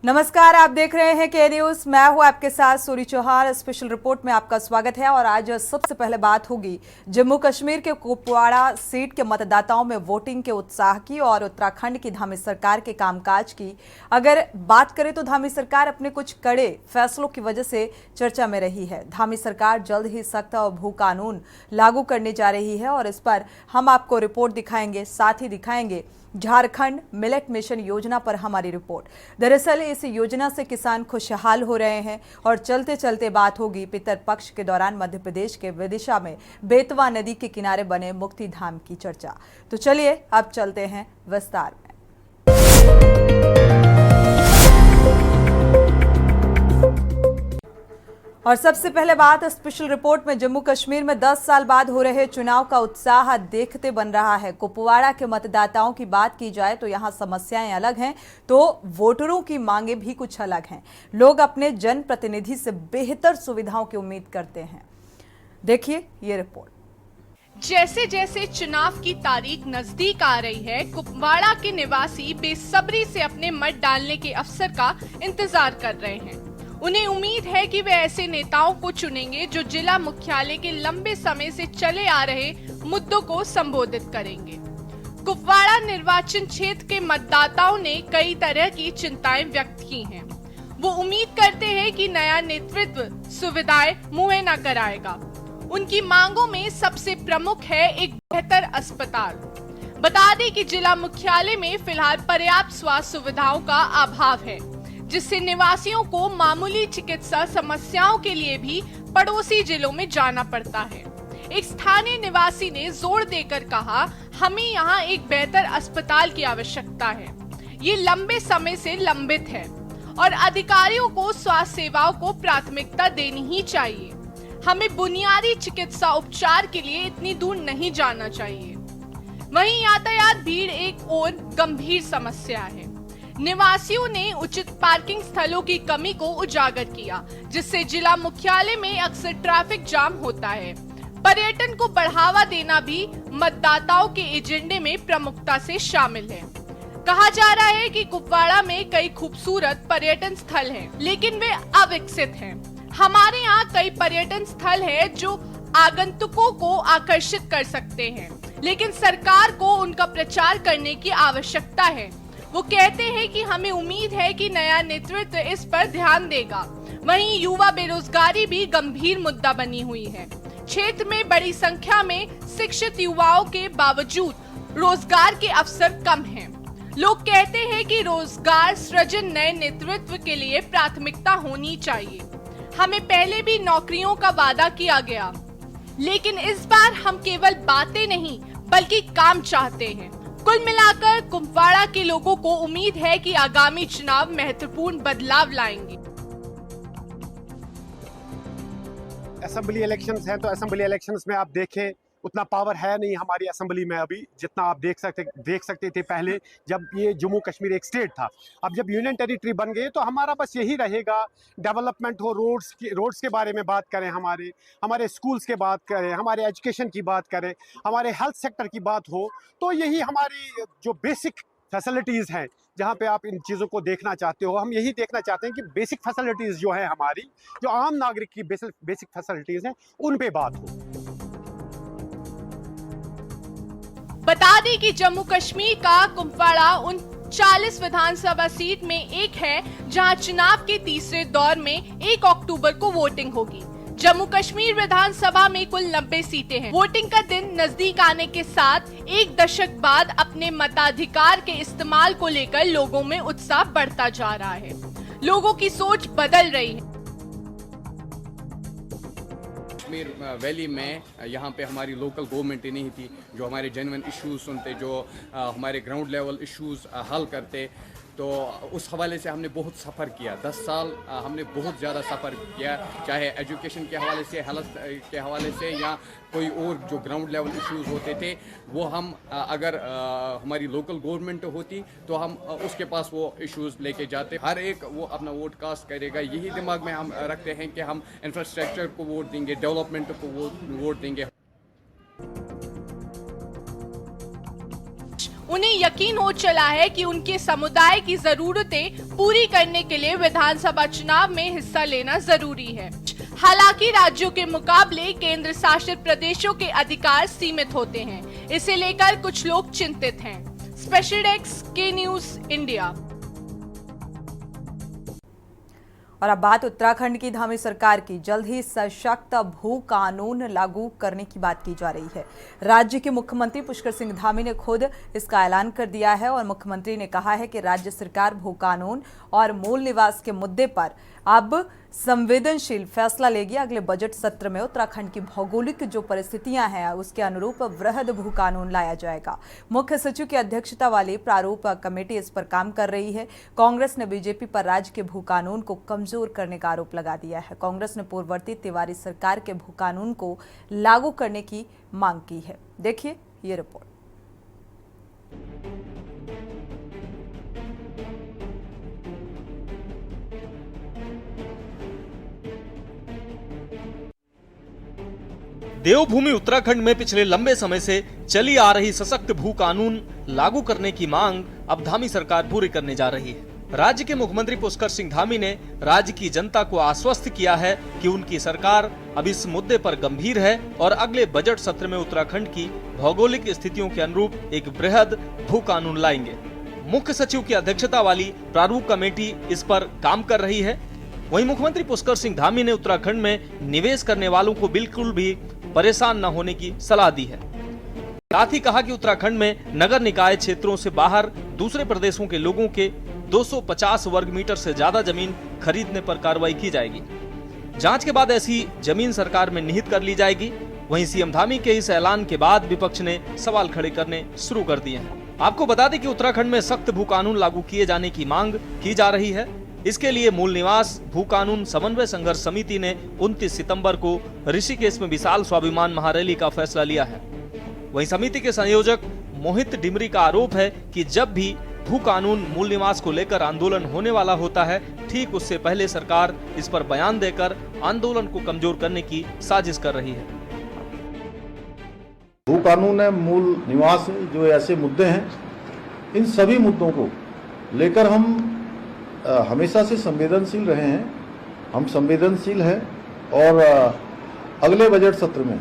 नमस्कार, आप देख रहे हैं के न्यूज। मैं हूं आपके साथ सूरी चौहान। स्पेशल रिपोर्ट में आपका स्वागत है। और आज सबसे पहले बात होगी जम्मू कश्मीर के कुपवाड़ा सीट के मतदाताओं में वोटिंग के उत्साह की और उत्तराखंड की धामी सरकार के कामकाज की। अगर बात करें तो धामी सरकार अपने कुछ कड़े फैसलों की वजह से चर्चा में रही है। धामी सरकार जल्द ही सख्त और भू कानून लागू करने जा रही है और इस पर हम आपको रिपोर्ट दिखाएंगे। साथ ही दिखाएंगे झारखंड मिलेट मिशन योजना पर हमारी रिपोर्ट। दरअसल इस योजना से किसान खुशहाल हो रहे हैं। और चलते चलते बात होगी पितर पक्ष के दौरान मध्य प्रदेश के विदिशा में बेतवा नदी के किनारे बने मुक्ति धाम की चर्चा। तो चलिए अब चलते हैं विस्तार में। और सबसे पहले बात स्पेशल रिपोर्ट में जम्मू कश्मीर में 10 साल बाद हो रहे चुनाव का उत्साह देखते बन रहा है। कुपवाड़ा के मतदाताओं की बात की जाए तो यहां समस्याएं अलग हैं तो वोटरों की मांगे भी कुछ अलग हैं। लोग अपने जनप्रतिनिधि से बेहतर सुविधाओं की उम्मीद करते हैं। देखिए ये रिपोर्ट। जैसे जैसे चुनाव की तारीख नजदीक आ रही है, कुपवाड़ा के निवासी बेसब्री से अपने मत डालने के अवसर का इंतजार कर रहे हैं। उन्हें उम्मीद है कि वे ऐसे नेताओं को चुनेंगे जो जिला मुख्यालय के लंबे समय से चले आ रहे मुद्दों को संबोधित करेंगे। कुपवाड़ा निर्वाचन क्षेत्र के मतदाताओं ने कई तरह की चिंताएं व्यक्त की हैं। वो उम्मीद करते हैं कि नया नेतृत्व सुविधाएं मुहैया कराएगा। उनकी मांगों में सबसे प्रमुख है एक बेहतर अस्पताल। बता दें कि जिला मुख्यालय में फिलहाल पर्याप्त स्वास्थ्य सुविधाओं का अभाव है, जिससे निवासियों को मामूली चिकित्सा समस्याओं के लिए भी पड़ोसी जिलों में जाना पड़ता है। एक स्थानीय निवासी ने जोर देकर कहा, हमें यहाँ एक बेहतर अस्पताल की आवश्यकता है। ये लंबे समय से लंबित है और अधिकारियों को स्वास्थ्य सेवाओं को प्राथमिकता देनी ही चाहिए। हमें बुनियादी चिकित्सा उपचार के लिए इतनी दूर नहीं जाना चाहिए। वहीं यातायात भीड़ एक और गंभीर समस्या है। निवासियों ने उचित पार्किंग स्थलों की कमी को उजागर किया, जिससे जिला मुख्यालय में अक्सर ट्रैफिक जाम होता है। पर्यटन को बढ़ावा देना भी मतदाताओं के एजेंडे में प्रमुखता से शामिल है। कहा जा रहा है कि कुपवाड़ा में कई खूबसूरत पर्यटन स्थल हैं, लेकिन वे अविकसित हैं। हमारे यहाँ कई पर्यटन स्थल हैं जो आगंतुकों को आकर्षित कर सकते हैं, लेकिन सरकार को उनका प्रचार करने की आवश्यकता है। वो कहते हैं कि हमें उम्मीद है कि नया नेतृत्व इस पर ध्यान देगा। वहीं युवा बेरोजगारी भी गंभीर मुद्दा बनी हुई है। क्षेत्र में बड़ी संख्या में शिक्षित युवाओं के बावजूद रोजगार के अवसर कम हैं। लोग कहते हैं कि रोजगार सृजन नए नेतृत्व के लिए प्राथमिकता होनी चाहिए। हमें पहले भी नौकरियों का वादा किया गया, लेकिन इस बार हम केवल बातें नहीं बल्कि काम चाहते हैं। कुल मिलाकर कुपवाड़ा के लोगों को उम्मीद है कि आगामी चुनाव महत्वपूर्ण बदलाव लाएंगे। असेंबली इलेक्शंस हैं तो असेंबली इलेक्शंस में आप देखें उतना पावर है नहीं हमारी असेंबली में अभी, जितना आप देख सकते थे पहले जब ये जम्मू कश्मीर एक स्टेट था। अब जब यूनियन टेरिटरी बन गए तो हमारा बस यही रहेगा, डेवलपमेंट हो, रोड्स के बारे में बात करें, हमारे स्कूल्स के बात करें, हमारे एजुकेशन की बात करें, हमारे हेल्थ सेक्टर की बात हो। तो यही हमारी जो बेसिक फैसिलिटीज़ हैं, जहाँ पे आप इन चीज़ों को देखना चाहते हो, हम यही देखना चाहते हैं कि बेसिक फैसिलिटीज़ जो है हमारी, जो आम नागरिक की बेसिक फैसिलिटीज़ हैं, उन पे बात हो। बता दें कि जम्मू कश्मीर का कुपवाड़ा उन 40 विधानसभा सीट में एक है जहां चुनाव के तीसरे दौर में 1 अक्टूबर को वोटिंग होगी। जम्मू कश्मीर विधानसभा में कुल 90 सीटें हैं। वोटिंग का दिन नजदीक आने के साथ एक दशक बाद अपने मताधिकार के इस्तेमाल को लेकर लोगों में उत्साह बढ़ता जा रहा है। लोगों की सोच बदल रही है। कश्मीर वैली में यहाँ पे हमारी लोकल गवर्नमेंट ही नहीं थी जो हमारे जेन्युइन इश्यूज सुनते, जो हमारे ग्राउंड लेवल इश्यूज हल करते। तो उस हवाले से हमने बहुत सफ़र किया। 10 साल हमने बहुत ज़्यादा सफ़र किया, चाहे एजुकेशन के हवाले से, हेल्थ के हवाले से, या कोई और जो ग्राउंड लेवल इश्यूज होते थे वो हम अगर हमारी लोकल गवर्नमेंट होती तो हम उसके पास वो इश्यूज लेके जाते। हर एक वो अपना वोट कास्ट करेगा, यही दिमाग में हम रखते हैं कि हम इंफ्रास्ट्रक्चर को वोट देंगे, डेवलपमेंट को वोट देंगे। उन्हें यकीन हो चला है कि उनके समुदाय की जरूरतें पूरी करने के लिए विधानसभा चुनाव में हिस्सा लेना जरूरी है। हालांकि राज्यों के मुकाबले केंद्र शासित प्रदेशों के अधिकार सीमित होते हैं, इसे लेकर कुछ लोग चिंतित हैं। स्पेशल डेस्क के न्यूज इंडिया। और अब बात उत्तराखंड की धामी सरकार की। जल्द ही सशक्त भू कानून लागू करने की बात की जा रही है। राज्य के मुख्यमंत्री पुष्कर सिंह धामी ने खुद इसका ऐलान कर दिया है और मुख्यमंत्री ने कहा है कि राज्य सरकार भू कानून और मूल निवास के मुद्दे पर अब संवेदनशील फैसला लेगी। अगले बजट सत्र में उत्तराखंड की भौगोलिक जो परिस्थितियां हैं उसके अनुरूप वृहद भू कानून लाया जाएगा। मुख्य सचिव की अध्यक्षता वाली प्रारूप कमेटी इस पर काम कर रही है। कांग्रेस ने बीजेपी पर राज्य के भू कानून को कमजोर करने का आरोप लगा दिया है। कांग्रेस ने पूर्ववर्ती तिवारी सरकार के भू कानून को लागू करने की मांग की है। देखिए ये रिपोर्ट। देवभूमि उत्तराखंड में पिछले लंबे समय से चली आ रही सशक्त भू कानून लागू करने की मांग अब धामी सरकार पूरी करने जा रही है। राज्य के मुख्यमंत्री पुष्कर सिंह धामी ने राज्य की जनता को आश्वस्त किया है कि उनकी सरकार अब इस मुद्दे पर गंभीर है और अगले बजट सत्र में उत्तराखंड की भौगोलिक स्थितियों के अनुरूप एक बृहद भू कानून लाएंगे। मुख्य सचिव की अध्यक्षता वाली प्रारूप कमेटी इस पर काम कर रही है। वहीं मुख्यमंत्री पुष्कर सिंह धामी ने उत्तराखंड में निवेश करने वालों को बिल्कुल भी परेशान न होने की सलाह दी है। साथ ही कहा कि उत्तराखंड में नगर निकाय क्षेत्रों से बाहर दूसरे प्रदेशों के लोगों के 250 वर्ग मीटर से ज्यादा जमीन खरीदने पर कार्रवाई की जाएगी। जांच के बाद ऐसी जमीन सरकार में निहित कर ली जाएगी। वहीं सीएम धामी के इस ऐलान के बाद विपक्ष ने सवाल खड़े करने शुरू कर दिए हैं। आपको बता दें कि उत्तराखंड में सख्त भू कानून लागू किए जाने की मांग की जा रही है। इसके लिए मूल निवास भू कानून समन्वय संघर्ष समिति ने 29 सितंबर को ऋषिकेश में विशाल स्वाभिमान महारैली का फैसला लिया है। वहीं समिति के संयोजक मोहित डिमरी का आरोप है कि जब भी भू कानून मूल निवास को लेकर आंदोलन होने वाला होता है, ठीक उससे पहले सरकार इस पर बयान देकर आंदोलन को कमजोर करने की साजिश कर रही है। भू कानून है, मूल निवास है, जो ऐसे मुद्दे हैं, इन सभी मुद्दों को लेकर हम हमेशा से संवेदनशील रहे हैं। हम संवेदनशील हैं और अगले बजट सत्र में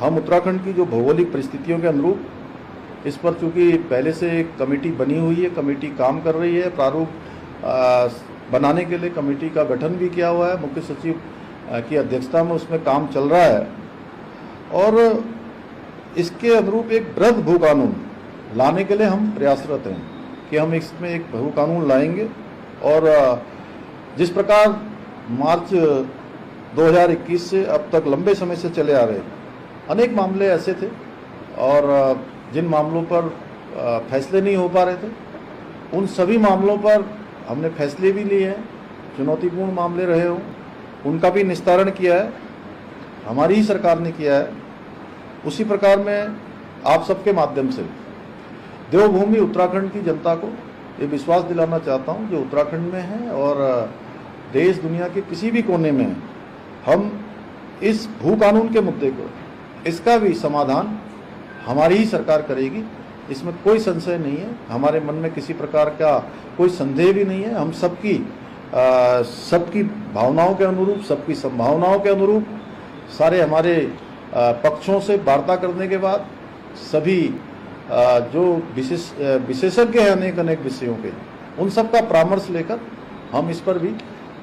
हम उत्तराखंड की जो भौगोलिक परिस्थितियों के अनुरूप इस पर, चूंकि पहले से एक कमेटी बनी हुई है, कमेटी काम कर रही है, प्रारूप बनाने के लिए कमेटी का गठन भी किया हुआ है, मुख्य सचिव की अध्यक्षता में उसमें काम चल रहा है और इसके अनुरूप एक वृहद भू कानून लाने के लिए हम प्रयासरत हैं कि हम इसमें एक भू कानून लाएंगे। और जिस प्रकार मार्च 2021 से अब तक लंबे समय से चले आ रहे अनेक मामले ऐसे थे और जिन मामलों पर फैसले नहीं हो पा रहे थे, उन सभी मामलों पर हमने फैसले भी लिए हैं। चुनौतीपूर्ण मामले रहे हों, उनका भी निस्तारण किया है, हमारी ही सरकार ने किया है। उसी प्रकार में आप सबके माध्यम से देवभूमि उत्तराखंड की जनता को ये विश्वास दिलाना चाहता हूँ जो उत्तराखंड में है और देश दुनिया के किसी भी कोने में हम इस भू कानून के मुद्दे को, इसका भी समाधान हमारी ही सरकार करेगी, इसमें कोई संशय नहीं है। हमारे मन में किसी प्रकार का कोई संदेह भी नहीं है। हम सबकी भावनाओं के अनुरूप, सबकी संभावनाओं के अनुरूप सारे हमारे पक्षों से वार्ता करने के बाद सभी जो विशेषज्ञ हैं अनेक विषयों के, उन सब का परामर्श लेकर हम इस पर भी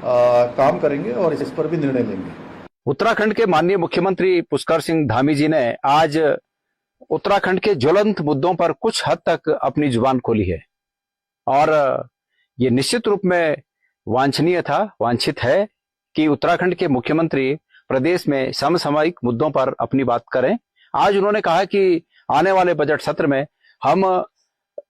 काम करेंगे और इस पर भी निर्णय लेंगे। उत्तराखंड के माननीय मुख्यमंत्री पुष्कर सिंह धामी जी ने आज उत्तराखंड के ज्वलंत मुद्दों पर कुछ हद तक अपनी जुबान खोली है और ये निश्चित रूप में वांछित है कि उत्तराखंड के मुख्यमंत्री प्रदेश में समसामयिक मुद्दों पर अपनी बात करें। आज उन्होंने कहा कि आने वाले बजट सत्र में हम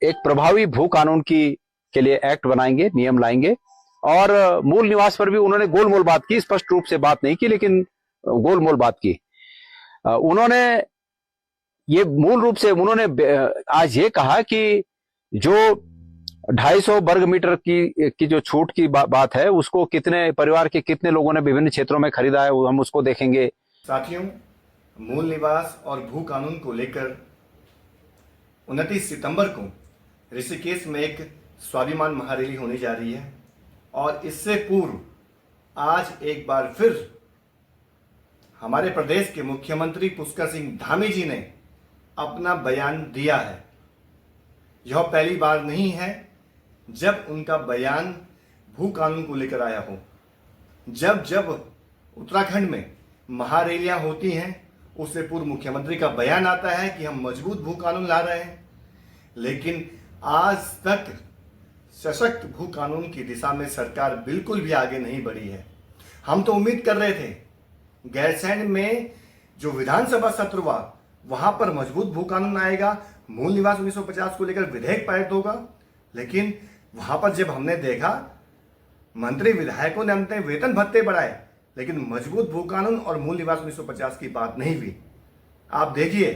एक प्रभावी भू कानून के लिए एक्ट बनाएंगे, नियम लाएंगे और मूल निवास पर भी उन्होंने गोलमोल बात की, स्पष्ट रूप से बात नहीं की लेकिन गोलमोल बात की। उन्होंने ये मूल रूप से आज ये कहा कि जो 250 वर्ग मीटर की जो छूट की बात है उसको कितने परिवार के कितने लोगों ने विभिन्न क्षेत्रों में खरीदा है, हम उसको देखेंगे। साथियों, मूल निवास और भू कानून को लेकर 29 सितंबर को ऋषिकेश में एक स्वाभिमान महारैली होने जा रही है और इससे पूर्व आज एक बार फिर हमारे प्रदेश के मुख्यमंत्री पुष्कर सिंह धामी जी ने अपना बयान दिया है। यह पहली बार नहीं है जब उनका बयान भू कानून को लेकर आया हो। जब जब उत्तराखंड में महारैलियां होती हैं उससे पूर्व मुख्यमंत्री का बयान आता है कि हम मजबूत भू कानून ला रहे हैं, लेकिन आज तक सशक्त भू कानून की दिशा में सरकार बिल्कुल भी आगे नहीं बढ़ी है। हम तो उम्मीद कर रहे थे गैरसैंण में जो विधानसभा सत्र हुआ वहां पर मजबूत भू कानून आएगा, मूल निवास 1950 को लेकर विधेयक पारित होगा, लेकिन वहां पर जब हमने देखा मंत्री विधायकों ने अपने वेतन भत्ते बढ़ाए लेकिन मजबूत भू कानून और मूल निवास 1950 की बात नहीं हुई। आप देखिए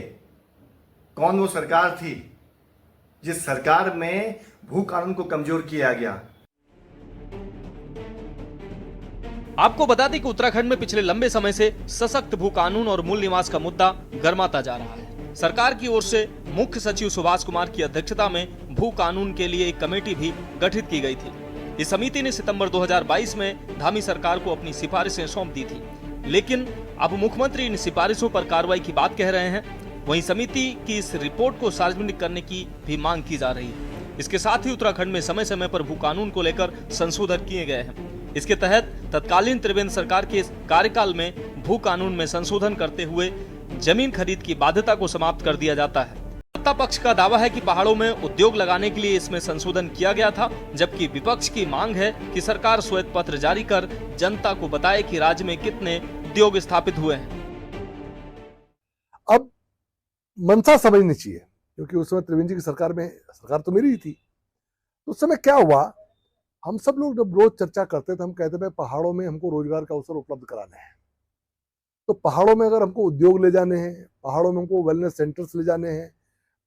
कौन वो सरकार थी जिस सरकार में भू कानून को कमजोर किया गया। आपको बता दें कि उत्तराखंड में पिछले लंबे समय से सशक्त भू कानून और मूल निवास का मुद्दा गर्माता जा रहा है। सरकार की ओर से मुख्य सचिव सुभाष कुमार की अध्यक्षता में भू कानून के लिए एक कमेटी भी गठित की गई थी। इस समिति ने सितंबर 2022 में धामी सरकार को अपनी सिफारिशें सौंप दी थी, लेकिन अब मुख्यमंत्री इन सिफारिशों पर कार्रवाई की बात कह रहे हैं। वहीं समिति की इस रिपोर्ट को सार्वजनिक करने की भी मांग की जा रही है। इसके साथ ही उत्तराखंड में समय समय पर भू कानून को लेकर संशोधन किए गए हैं। इसके तहत तत्कालीन त्रिवेंद्र सरकार के कार्यकाल में भू कानून में संशोधन करते हुए जमीन खरीद की बाध्यता को समाप्त कर दिया जाता है। सत्ता पक्ष का दावा है कि पहाड़ों में उद्योग लगाने के लिए इसमें संशोधन किया गया था, जबकि विपक्ष की मांग है कि सरकार श्वेत पत्र जारी कर जनता को बताए कि राज्य में कितने उद्योग स्थापित हुए हैं। अब मंशा समझनी चाहिए, क्योंकि उस समय त्रिवेंद्र जी की सरकार तो मेरी ही थी। तो उस समय क्या हुआ, हम सब लोग जब रोज चर्चा करते थे हम कहते थे पहाड़ों में हमको रोजगार का अवसर उपलब्ध कराने हैं। तो पहाड़ों में अगर हमको उद्योग ले जाने हैं, पहाड़ों में हमको वेलनेस सेंटर्स ले जाने हैं,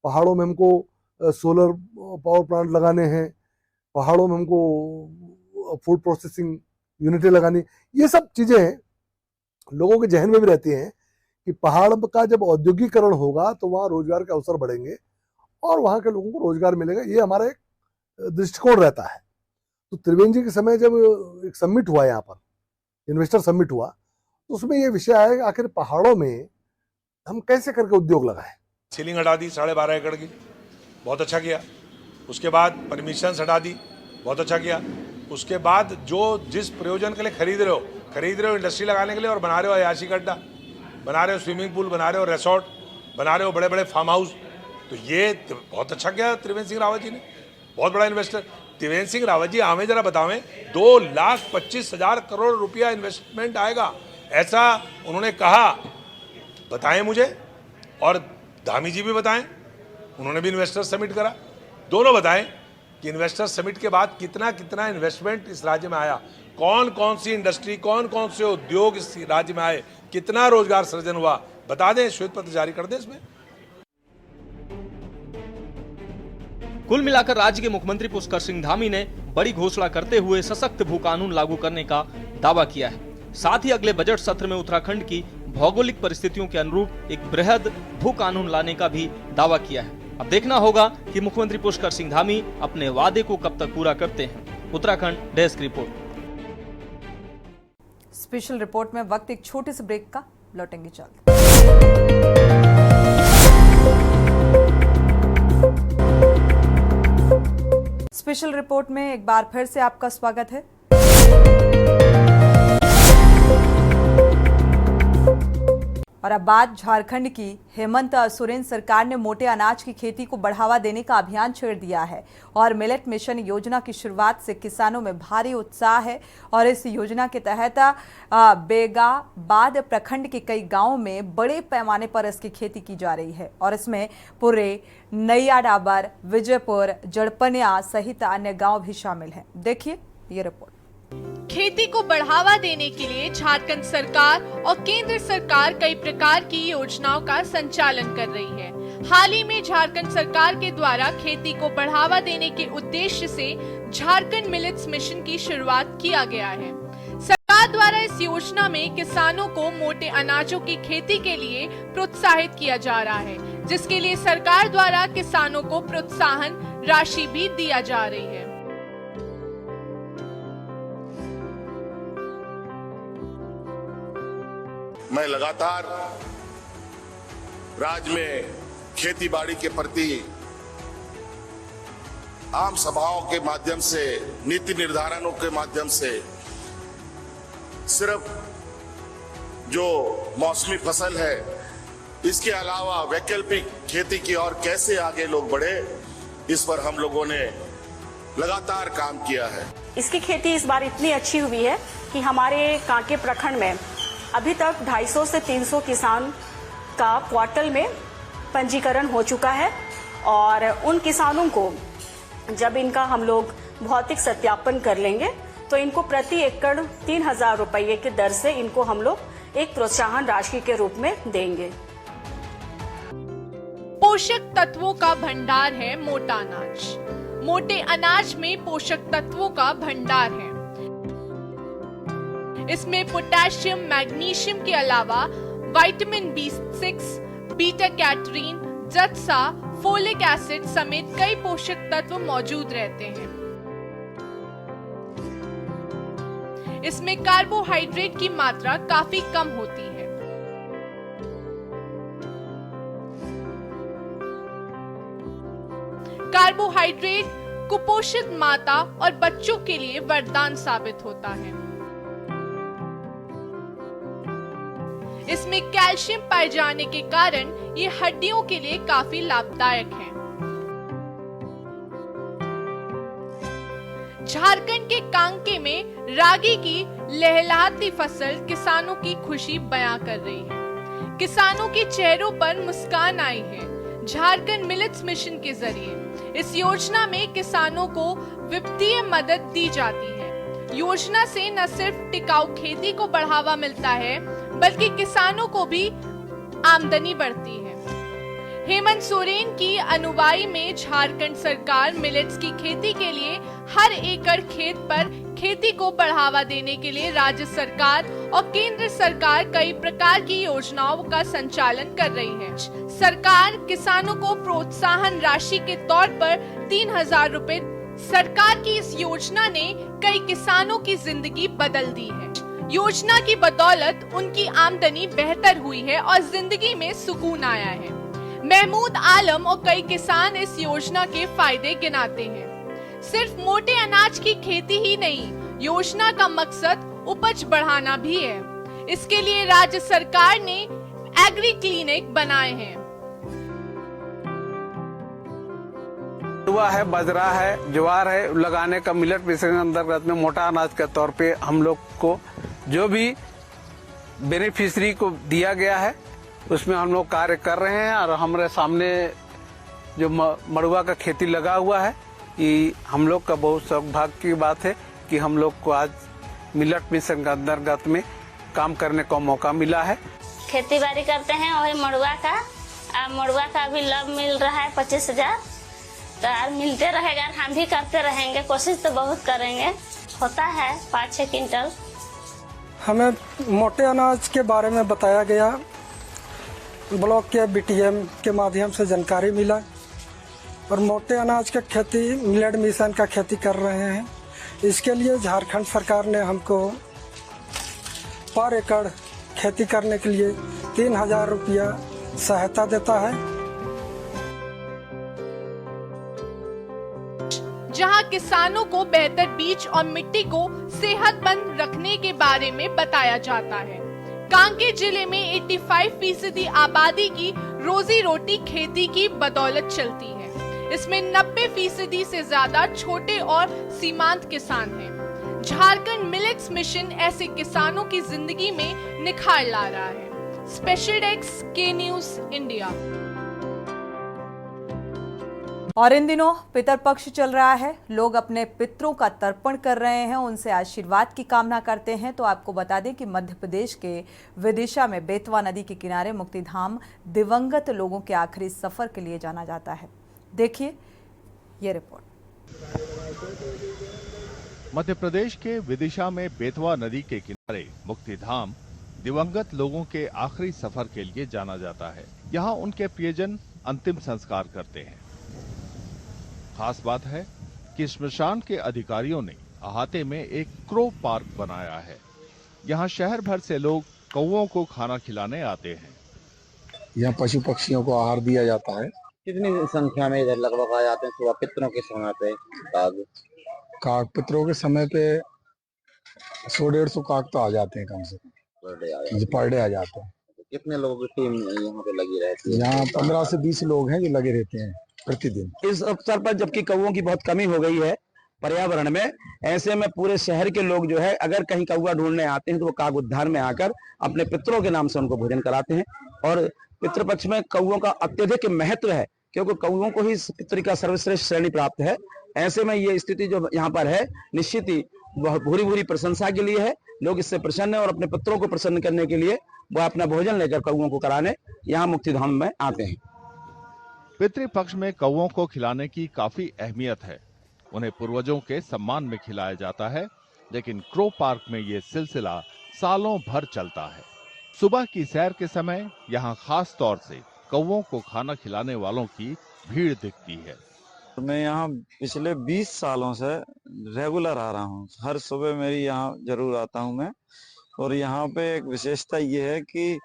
पहाड़ों में हमको सोलर पावर प्लांट लगाने हैं, पहाड़ों में हमको फूड प्रोसेसिंग यूनिटें लगानी, ये सब चीजें लोगों के जहन में भी रहती हैं कि पहाड़ का जब औद्योगिकरण होगा तो वहाँ रोजगार के अवसर बढ़ेंगे और वहाँ के लोगों को रोजगार मिलेगा। ये हमारा एक दृष्टिकोण रहता है। तो त्रिवेंद्र जी के समय जब एक समिट हुआ, यहाँ पर इन्वेस्टर समिट हुआ, तो उसमें ये विषय आया कि आखिर पहाड़ों में हम कैसे करके उद्योग लगाएं। सीलिंग हटा दी 12.5 एकड़ की, बहुत अच्छा किया। उसके बाद परमिशन हटा दी, बहुत अच्छा किया। उसके बाद जो जिस प्रयोजन के लिए खरीद रहे हो इंडस्ट्री लगाने के लिए, और बना रहे हो अयाशी गड्ढा, बना रहे हो स्विमिंग पूल, बना रहे हो रिसोर्ट, बना रहे हो बड़े बड़े फार्म हाउस, तो ये बहुत अच्छा किया त्रिवेंद्र सिंह रावत जी ने, बहुत बड़ा इन्वेस्टर। त्रिवेंद्र सिंह रावत जी हमें जरा बतावें, 2,25,000 करोड़ रुपया इन्वेस्टमेंट आएगा ऐसा उन्होंने कहा, बताएं मुझे, और धामी जी भी बताएं, उन्होंने भी इन्वेस्टर समिट करा, दोनों बताएं कि इन्वेस्टर समिट के बाद कितना कितना इन्वेस्टमेंट इस राज्य में आया, कौन कौन सी इंडस्ट्री, कौन कौन से उद्योग इस राज्य में आए, कितना रोजगार सृजन हुआ, बता दें, श्वेत पत्र जारी कर दें इसमें। कुल मिलाकर राज्य के मुख्यमंत्री पुष्कर सिंह धामी ने बड़ी घोषणा करते हुए सशक्त भू कानून लागू करने का दावा किया है। साथ ही अगले बजट सत्र में उत्तराखंड की भौगोलिक परिस्थितियों के अनुरूप एक बृहद भू कानून लाने का भी दावा किया है। अब देखना होगा कि मुख्यमंत्री पुष्कर सिंह धामी अपने वादे को कब तक पूरा करते हैं। Uttarakhand desk report. Special report में वक्त एक छोटे से ब्रेक का, लौटेंगे जल्द। स्पेशल रिपोर्ट में एक बार फिर से आपका स्वागत है। और अब बात झारखंड की। हेमंत सोरेन सरकार ने मोटे अनाज की खेती को बढ़ावा देने का अभियान छेड़ दिया है और मिलेट मिशन योजना की शुरुआत से किसानों में भारी उत्साह है। और इस योजना के तहत बेगाबाद प्रखंड के कई गांवों में बड़े पैमाने पर इसकी खेती की जा रही है और इसमें पुरे, नैया डाबर, विजयपुर, जड़पनिया सहित अन्य गांव भी शामिल हैं। देखिए ये रिपोर्ट। खेती को बढ़ावा देने के लिए झारखंड सरकार और केंद्र सरकार कई प्रकार की योजनाओं का संचालन कर रही है। हाल ही में झारखंड सरकार के द्वारा खेती को बढ़ावा देने के उद्देश्य से झारखंड मिलेट्स मिशन की शुरुआत किया गया है। सरकार सरकार द्वारा इस योजना में किसानों को मोटे अनाजों की खेती के लिए प्रोत्साहित किया जा रहा है, जिसके लिए सरकार द्वारा किसानों को प्रोत्साहन राशि भी दिया जा रही है। मैं लगातार राज्य में खेती बाड़ी के प्रति आम सभाओं के माध्यम से, नीति निर्धारणों के माध्यम से सिर्फ जो मौसमी फसल है, इसके अलावा वैकल्पिक खेती की ओर कैसे आगे लोग बढ़े, इस पर हम लोगों ने लगातार काम किया है। इसकी खेती इस बार इतनी अच्छी हुई है कि हमारे कांके प्रखंड में अभी तक 250 से 300 किसान का पोर्टल में पंजीकरण हो चुका है और उन किसानों को जब इनका हम लोग भौतिक सत्यापन कर लेंगे तो इनको प्रति एकड़ 3,000 रुपये की दर से इनको हम लोग एक प्रोत्साहन राशि के रूप में देंगे। पोषक तत्वों का भंडार है मोटा अनाज। मोटे अनाज में पोषक तत्वों का भंडार है। इसमें पोटेशियम, मैग्नीशियम के अलावा विटामिन B6, बीटा कैटरीन, जत्सा, फोलिक एसिड समेत कई पोषक तत्व मौजूद रहते हैं। इसमें कार्बोहाइड्रेट की मात्रा काफी कम होती है। कार्बोहाइड्रेट कुपोषित माता और बच्चों के लिए वरदान साबित होता है। इसमें कैल्शियम पाए जाने के कारण ये हड्डियों के लिए काफी लाभदायक है। झारखंड के कांके में रागी की लहलहाती फसल किसानों की खुशी बयां कर रही है। किसानों के चेहरों पर मुस्कान आई है। झारखंड मिलेट्स मिशन के जरिए इस योजना में किसानों को वित्तीय मदद दी जाती है। योजना से न सिर्फ टिकाऊ खेती को बढ़ावा मिलता है, बल्कि किसानों को भी आमदनी बढ़ती है। हेमंत सोरेन की अनुवाई में झारखंड सरकार मिलेट्स की खेती के लिए हर एकड़ खेत पर खेती को बढ़ावा देने के लिए राज्य सरकार और केंद्र सरकार कई प्रकार की योजनाओं का संचालन कर रही है। सरकार किसानों को प्रोत्साहन राशि के तौर पर 3,000 रुपए। सरकार की इस योजना ने कई किसानों की जिंदगी बदल दी है। योजना की बदौलत उनकी आमदनी बेहतर हुई है और जिंदगी में सुकून आया है। महमूद आलम और कई किसान इस योजना के फायदे गिनाते हैं। सिर्फ मोटे अनाज की खेती ही नहीं, योजना का मकसद उपज बढ़ाना भी है। इसके लिए राज्य सरकार ने एग्री क्लिनिक बनाए हैं। हुआ है, बाजरा है, ज्वार है लगाने का मिलेट मिशन के अंतर्गत में मोटा अनाज के तौर पे हम लोग को जो भी बेनिफिशरी को दिया गया है उसमें हम लोग कार्य कर रहे हैं। और हमारे सामने जो मड़ुआ का खेती लगा हुआ है, ये हम लोग का बहुत सौभाग्य की बात है कि हम लोग को आज मिलेट मिशन के अंतर्गत में काम करने का मौका मिला है। खेती बाड़ी करते हैं और मड़ुआ का भी लाभ मिल रहा है 25,000, तो मिलते रहेगा। हम भी करते रहेंगे, कोशिश तो बहुत करेंगे। होता है 5-6 क्विंटल। हमें मोटे अनाज के बारे में बताया गया, ब्लॉक के BTM के माध्यम से जानकारी मिला और मोटे अनाज का खेती मिलेट मिशन का खेती कर रहे हैं। इसके लिए झारखंड सरकार ने हमको पर एकड़ खेती करने के लिए 3,000 रुपया सहायता देता है। जहां किसानों को बेहतर बीज और मिट्टी को सेहतमंद रखने के बारे में बताया जाता है। कांके जिले में 85% आबादी की रोजी रोटी खेती की बदौलत चलती है। इसमें 90% से ज्यादा छोटे और सीमांत किसान हैं। झारखंड मिलेट्स मिशन ऐसे किसानों की जिंदगी में निखार ला रहा है। स्पेशल डेस्क के न्यूज इंडिया। और इन दिनों पितरपक्ष चल रहा है। लोग अपने पितरों का तर्पण कर रहे हैं, उनसे आशीर्वाद की कामना करते हैं। तो आपको बता दें कि मध्य प्रदेश के विदिशा में बेतवा नदी के किनारे मुक्तिधाम दिवंगत लोगों के आखिरी सफर के लिए जाना जाता है। देखिए ये रिपोर्ट। मध्य प्रदेश के विदिशा में बेतवा नदी के किनारे मुक्तिधाम दिवंगत लोगों के आखिरी सफर के लिए जाना जाता है। यहाँ उनके प्रियजन अंतिम संस्कार करते हैं। खास बात है कि स्मशान के अधिकारियों ने अहाते में एक क्रो पार्क बनाया है। यहाँ शहर भर से लोग कौओं को खाना खिलाने आते हैं। यहाँ पशु पक्षियों को आहार दिया जाता है। कितनी संख्या में इधर लगभग आ जाते हैं सुबह पितरों के समय पे? काग पितरों के समय पे 100-150 काग तो आ जाते हैं कम से कम, पर डे आ जाते हैं। कितने लोगों की टीम यहाँ पे लगी रहती है? यहाँ 15 से 20 लोग हैं जो लगे रहते हैं प्रतिदिन। इस अवसर पर जबकि कौओं की बहुत कमी हो गई है पर्यावरण में, ऐसे में पूरे शहर के लोग जो है अगर कहीं कौआ ढूंढने आते हैं तो वो काग उद्यान में आकर अपने पितरों के नाम से उनको भोजन कराते हैं। और पितृपक्ष में कौओं का अत्यधिक महत्व है क्योंकि कौओं को ही पितृ का सर्वश्रेष्ठ श्रेणी प्राप्त है। ऐसे में ये स्थिति जो यहाँ पर है निश्चित ही भूरी भूरी प्रशंसा के लिए है। लोग इससे प्रसन्न है और अपने पितरों को प्रसन्न करने के लिए वह अपना भोजन लेकर कौओं को कराने यहाँ मुक्तिधाम में आते हैं। पितृपक्ष में कौओं को खिलाने की काफी अहमियत है। उन्हें पूर्वजों के सम्मान में खिलाया जाता है, लेकिन क्रो पार्क में ये सिलसिला सालों भर चलता है। सुबह की सैर के समय यहाँ खास तौर से कौओं को खाना खिलाने वालों की भीड़ दिखती है। मैं यहाँ पिछले 20 सालों से रेगुलर आ रहा हूँ। हर सुबह मेरी यहाँ जरूर आता हूँ मैं। और यहाँ पे एक विशेषता ये है कि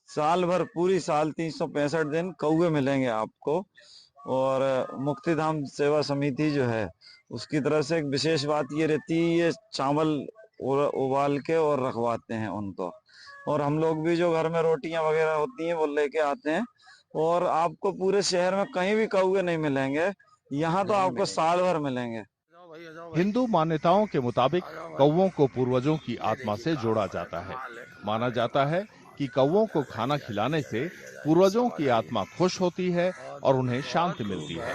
साल भर पूरी साल 365 दिन कौवे मिलेंगे आपको। और मुक्तिधाम सेवा समिति जो है उसकी तरफ से एक विशेष बात ये रहती है, ये चावल उबाल के और रखवाते हैं उनको। और हम लोग भी जो घर में रोटियां वगैरह होती हैं वो लेके आते हैं। और आपको पूरे शहर में कहीं भी कौवे नहीं मिलेंगे, यहाँ तो आपको साल भर मिलेंगे। हिंदू मान्यताओं के मुताबिक कौवों को पूर्वजों की आत्मा से जोड़ा जाता है। माना जाता है कि कौवों को खाना खिलाने से पूर्वजों की आत्मा खुश होती है और उन्हें शांति मिलती है।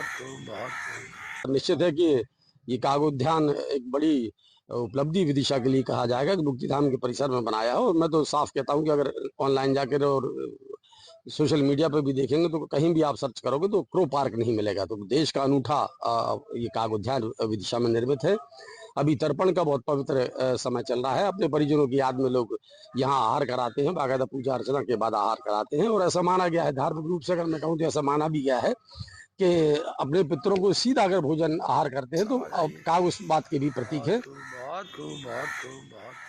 निश्चित है कि ये काग उद्यान एक बड़ी उपलब्धि विदिशा के लिए कहा जाएगा कि मुक्तिधाम के परिसर में बनाया है। और मैं तो साफ कहता हूं कि अगर ऑनलाइन जाकर और सोशल मीडिया पर भी देखेंगे तो कहीं भी आप सर्च करोगे तो क्रो पार्क नहीं मिलेगा। तो देश का अनूठा ये काग उद्यान विदिशा में निर्मित है। अभी तर्पण का बहुत पवित्र समय चल रहा है। अपने परिजनों की याद में लोग यहाँ आहार कराते हैं, बाकायदा पूजा अर्चना के बाद आहार कराते हैं। और ऐसा माना गया है, धार्मिक रूप से अगर मैं कहूँ तो ऐसा माना भी गया है कि अपने पितरों को सीधा अगर भोजन आहार करते हैं तो काग उस बात के भी प्रतीक है।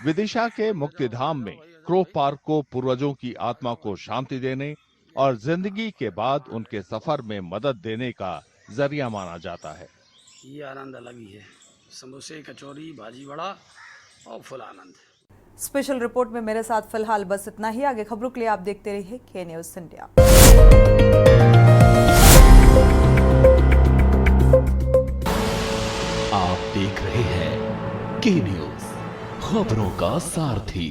विदिशा के मुक्तिधाम में क्रो पार्क को पूर्वजों की आत्मा को शांति देने और जिंदगी के बाद उनके सफर में मदद देने का जरिया माना जाता है। ये आनंद अलग ही है, समोसे, कचौरी, भाजी वड़ा और फुल आनंद। स्पेशल रिपोर्ट में मेरे साथ फिलहाल बस इतना ही। आगे खबरों के लिए आप देखते रहिए के न्यूज़ इंडिया। आप देख रहे हैं के न्यूज़, खबरों का सारथी।